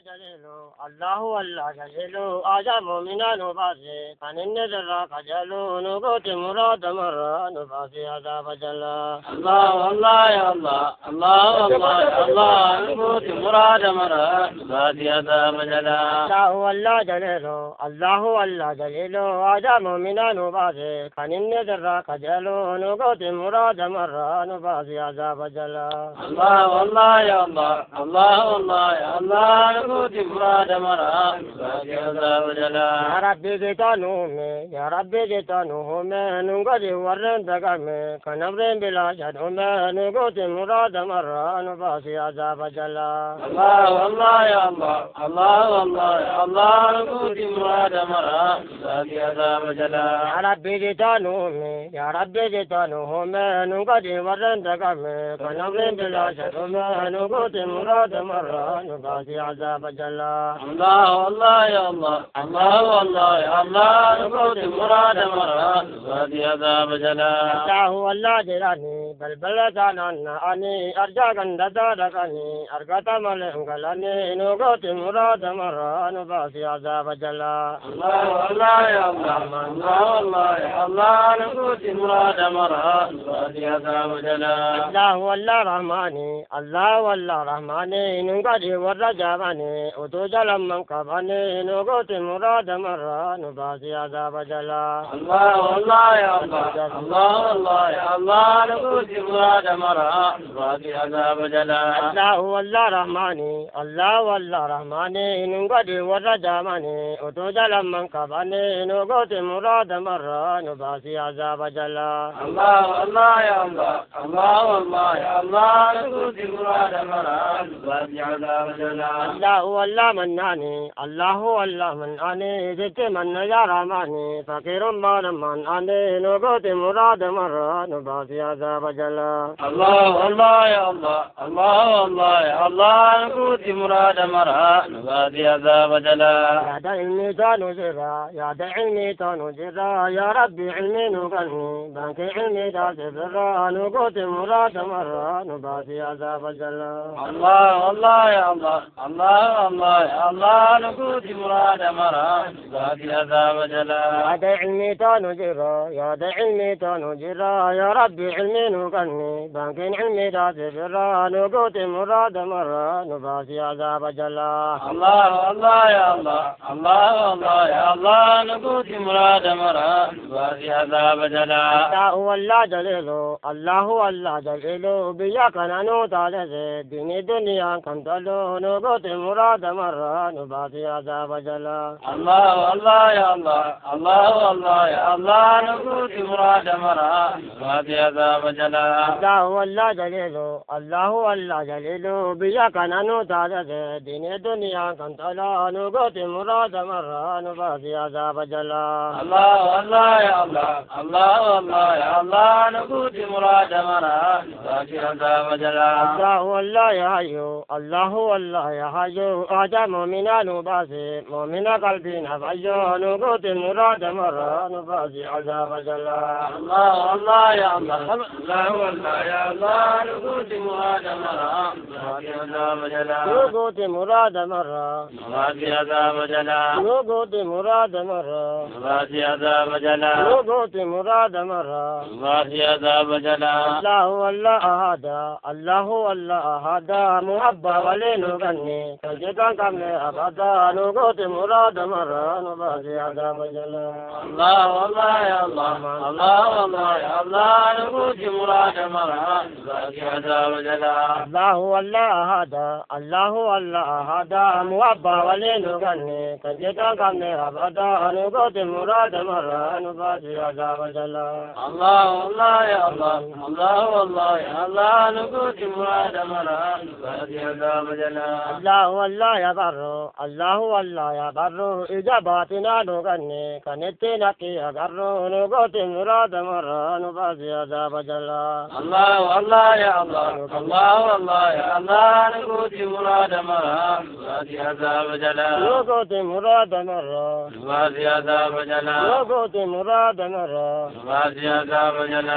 جليل الله جليل أعجب من نباسي عن النذر خجلوا نقوت مراد مرة نباسي هذا بجل الله يا الله نقوت مراد مرة نباسي هذا بجل الله جليل الله جليل أعجب من نباسي عن النذر خجلوا نقوت مراد مرة نباسي هذا بجل الله يا الله نقوت مراد مرة نباسي هذا بجل يا ربي جتانوهم نقضي ورن تقامي كنبرين بلا شدهم نقوت مراد مرة نباسي هذا بجل الله يا الله نقوت مراد مرة نباسي هذا بجل يا ربي جتانوهم نقضي ورن تقامي كنبرين بلا شدهم نقوت مراد مرة نباسي هذا بجل الله يا الله نقوت مراد مرة نباسي هذا بجل الله جلاني بل أني أرجاك دادكني أرقت ملنقلني نقوت مراد مرة نباسي هذا بجل الله يا الله نقوت مراد مرة نباسي هذا بجل الله رحماني نقضي والرجاباني وتجل من قباني نقوت مراد مرة نباسي هذا بجل الله يا الله نقوت مراد مرة نباسي هذا بجل الله رحماني نقضي والرجاباني وتجل من قباني نقوت مراد مرة نباسي هذا بجل الله يا الله نقوت مراد مرة نباسي هذا بجل الله مناني زدت من يا رحماني فقير من أني نقوت مراد مرة نباسي هذا بجل الله يا الله نقوت مراد مرة نباسي هذا بجل يا دعي تنجرا يا ربي علمي نقلني بانك علمي تاسبرا نقوت مراد مرة نباسي هذا بجل الله يا الله نقوت مراد مرة نباسي هذا بجل يا دعي تنجرا يا ربي علمي نقلني بانك علمي تاسبرا نقوت مراد مرة نباسي هذا بجل الله يا الله نقوت مراد مرة نباسي هذا بجل الله جليل بياك نانوت على دين دنيا كم تلو نقوت مراد مرة نباسي هذا بجل الله يا الله نقوت مراد مرة نباسي هذا بجل الله جليل بياك نانوت على دين دنيا كم تلو نقوت مراد مرة نباسي هذا بجل الله يا الله نقوت مراد مرة نباسي هذا بجل الله يا حي أعجب من نباسي مؤمن قلبي نفجه نقوت مراد مرة نباسي هذا بجل الله يا الله نقوت مراد مرة نباسي هذا بجل نقوت مراد مرة نباسي هذا بجل نقوت مراد مرة نباسي هذا بجل نقوت مراد مرة نباسي هذا بجل الله هذا محبة ولنغني تجدان كم أبدا نقوت مراد مرة نباسي هذا بجل الله يا الله نقوت مراد مرة نباسي هذا بجل الله هذا محبة ولنغني تجدان كم أبدا نقوت مراد مرة نباسي هذا بجل الله يا الله نقوت مراد مرة نباسي هذا بجل الله يا بر إجاباتنا نغني كنتنا كي أقر نقوت مراد مرة نباسي هذا بجل الله يا الله نقوت مراد مرة نباسي هذا بجل نقوت مراد مرة نباسي هذا بجل نقوت مراد مرة نباسي هذا بجل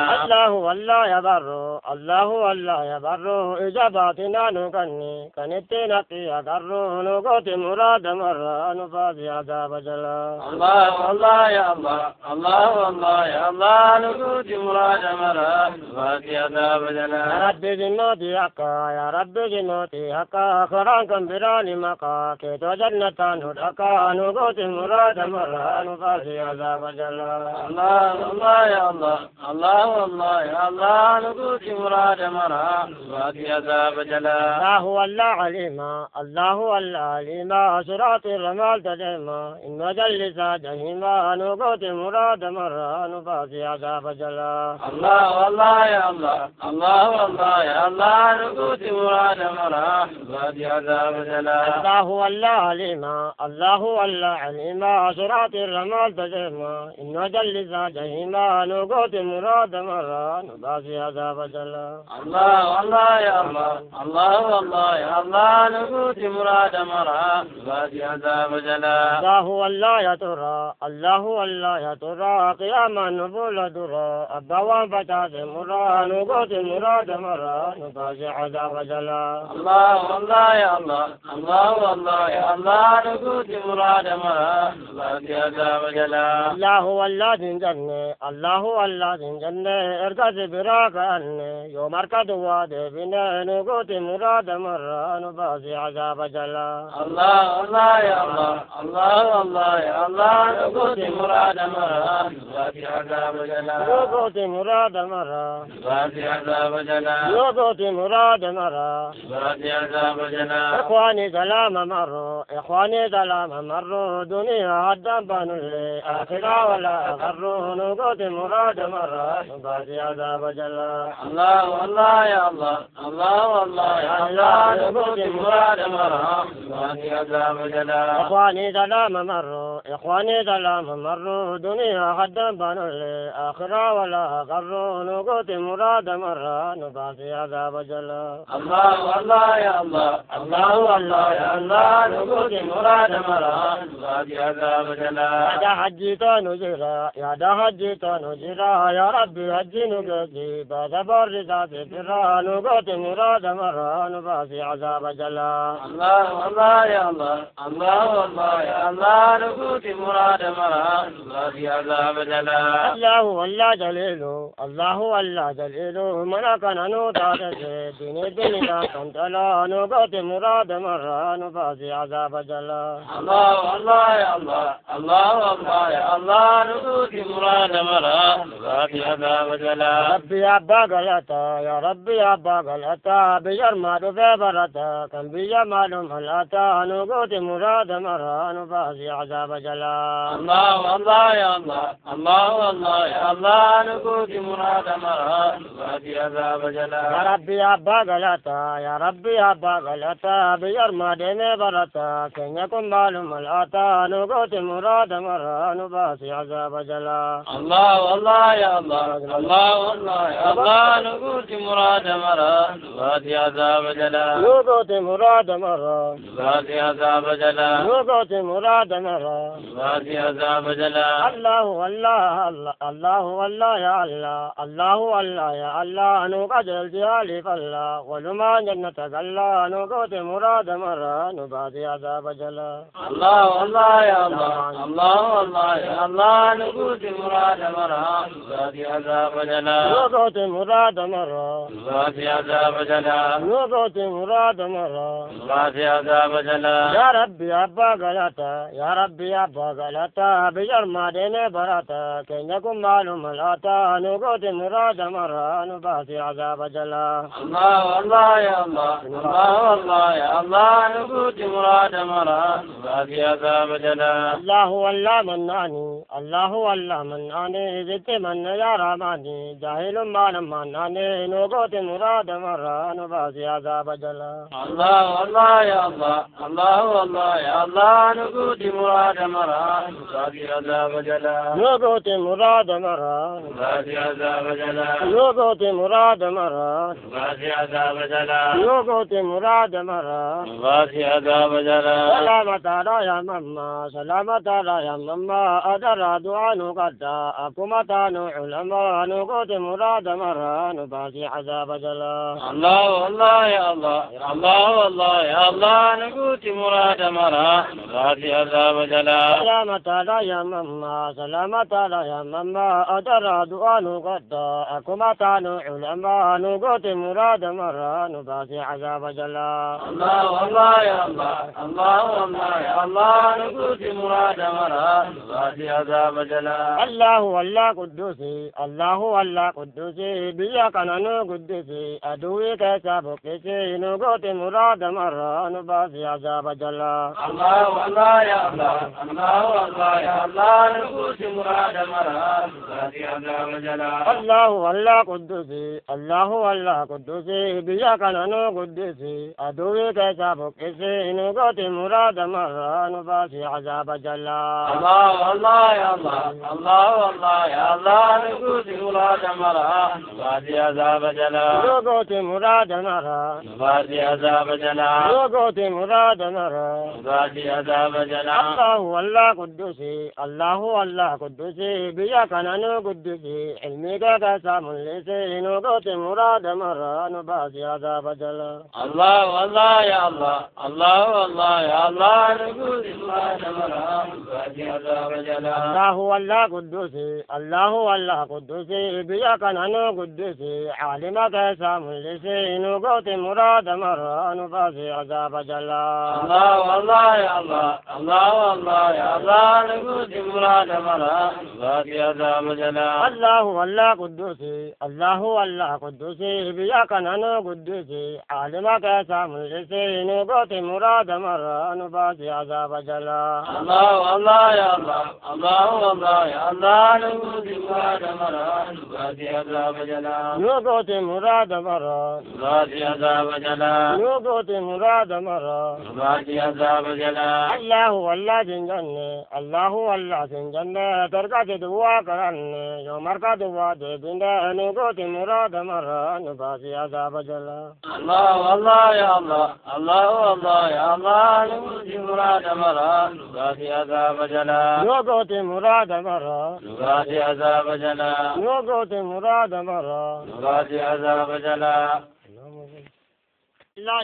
الله يا بر إجاباتنا نغني كنتنا كي قروا نقوت مراد مرة نفاسي عذاب جلا الله الله يا الله الله الله يا الله نقوت مراد مرة نفاسي عذاب جلا يا رب جنوتي حقا يا رب جنوتي حقا خرانكم براني مقا كيتو جنتان حقا نقوت مراد مرة نفاسي عذاب جلا الله الله يا الله الله الله يا الله نقوت مراد مرة نفاسي عذاب جلا الله هو الله عليما الله هو الله عليما صراط الرمال تديما إن مجلس جهيما نقوت مراد مرة نفاسي عذاب جلا الله الله يا الله الله الله يا الله نقوت مراد مرة نفاسي عذاب جلا الله هو الله عليما الله هو الله عليما صراط الرمال تديما إن مجلس جهيما نقوت مراد مرة نفاسي عذاب جلا الله الله يا الله الله الله يا الله نقوت مراد مرة نفاسي عذاب جلا الله هو الله يا ترى الله هو الله يا ترى قياما نبول درى الدوام فتاة مرى نقوت مراد مرة نفاسي عذاب جلا الله الله يا الله الله الله يا الله نقوت مراد مرة نفاسي عذاب جلا الله هو الله جنة الله هو الله جنة اركز براك أني يوم اركض وادي بنا نقوت مراد مرة نفاسي عذاب جلا الله الله يا الله الله الله يا الله نقوت مراد مرة نفاسي عذاب جلا نقوت مراد مرة نفاسي عذاب جلا نقوت مراد مرة نفاسي عذاب جلا إخواني سلام مروا إخواني سلام مروا دنيا هدام بانوا لي آخرة ولا غروا نقوت مراد مرة نفاسي عذاب جلا الله الله يا الله الله الله يا الله نقوت مراد مرة نفاسي عذاب جلا إخواني سلام مروا إخواني سلام مروا دنيا هدام بانوا لي آخرة ولا غروا نقوت مراد مرة نفاسي عذاب جلا الله الله يا الله الله الله يا الله نقوت مراد مرة نفاسي عذاب جلا يا دا حجيتا نجرا يا دا حجيتا نجرا يا ربي حجي نجري بعد برزا ترى نقوت مراد مرة نفاسي عذاب جلا الله الله يا الله الله الله يا الله نقوت مراد مرة نفاسي عذاب جلا الله هو الله جليله الله هو الله جليله منا كان نوتا دين الدنيا كنت لا نقوت مراد مرة نفاسي عذاب جلا الله الله يا الله الله الله يا الله نقوت مراد مرة نفاسي عذاب جلا ربي يا أبا غلطا يا ربي يا أبا غلطا بجرما دفع برتا كم بجمال ملاتا نقوت مراد مرة نفاسي عذاب جلا الله الله يا الله الله الله يا الله نقوت مراد مرة نفاسي عذاب جلا يا ربي يا أبا غلطا يا ربي يا أبا غلطا بجرما دمي برتا كن يكون مال ملاتا نقوت مراد مرة نفاسي عذاب جلا الله الله يا الله الله الله يا الله نقوت مراد مرة نفاسي عذاب جلا نقوت مراد مرة نفاسي عذاب جلا نقوت مراد مرة نفاسي عذاب جلا الله الله الله الله يا الله الله الله يا الله نقد الجلال فالله ولما جنة الله نقوت مراد مرة نبادي عذاب جلا الله الله يا الله الله الله يا الله نقوت مراد مرة نفاسي عذاب جلا نقوت مراد مرة نفاسي عذاب جلا نقوت مراد مرة نفاسي عذاب جلا يا ربي أبا غلطا يا ربي أبا غلطا بجرما دين برتا كن يكون معلوم الأتا نقوت مراد مرة نفاسي عذاب جلا الله الله يا الله الله الله يا الله نقوت مراد مرة نفاسي عذاب جلا الله هو الله مناني الله هو الله مناني زدت من يا رحماني جاهل ما مناني نقوت مراد مرة نفاسي عذاب جلا الله الله يا الله الله الله يا الله نقوت مراد مرة نفاسي عذاب جلا نقوت مراد مرة نفاسي عذاب جلا نقوت مراد مرة نفاسي عذاب جلا نقوت مراد مرة نفاسي عذاب جلا سلامة على يا ماما سلامة على يا ماما أدرى دعاء نقدا أقومة علماء نقوت مراد مرة نفاسي عذاب جلا الله الله يا الله الله الله يا يا الله نقوت مراد مرا نباتي عذاب جلا سلامة لا يا مما سلامة لا يا مما أدرى دعانو قد أكما تانو علماء نقوت مراد مرا نباتي عذاب جلا الله الله يا الله الله الله يا الله نقوت مراد مرا نباتي عذاب جلا الله والله قدوسي الله والله قدوسي بياك نانو قدوسي أدوي كسابقسي نقوت مراد مرا نباتي عذاب جلا الله والله يا الله الله والله يا الله نقوت مراد مرا نباتي عذاب جلا الله والله قدوسي الله والله قدوسي بياك نانو قدوسي أدوي كسابقسي نقوت مراد مرا نباتي عذاب جلا الله والله يا الله الله والله يا الله نقوت مراد مرا نباتي عذاب جلا نقوت مراد مرا نباتي عذاب جلا نقوت مراد مرا نباتي عذاب جلا الله والله قدوسي الله والله قدوسي بياك نانو قدوسي علمي كسام لسي نقوت مراد مرا نباتي عذاب جلا الله والله يا الله الله والله يا الله نقوت مراد مرا نباتي عذاب جلا الله والله قدوسي الله والله قدوسي بياك نانو قدوسي عالمك سام لسي نقوت مراد مرا نباتي عذاب جلا الله والله يا الله الله والله يا الله نقوت مراد مرا نباتي عذاب جلا الله والله قدوسي الله والله قدوسي بياك نانو قدوسي عالمك سام لسي نقوت مراد مرا نباتي عذاب جلا الله والله يا الله الله والله يا الله نقوت مراد مرا نباتي عذاب جلا نقوت مراد مرا نباتي عذاب جلا نقوت مراد مرا نباتي عذاب جلا الله والله جنجن الله والله جنجن تركت دعاء كرن يوم ركض واد بند نقوت مراد مرا نباتي عذاب جلا الله والله يا الله الله والله يا الله نقوت مراد مرا نباتي عذاب جلا نقوت مراد مرا نباتي عذاب جلا نقوت مراد مرا نباتي عذاب جلا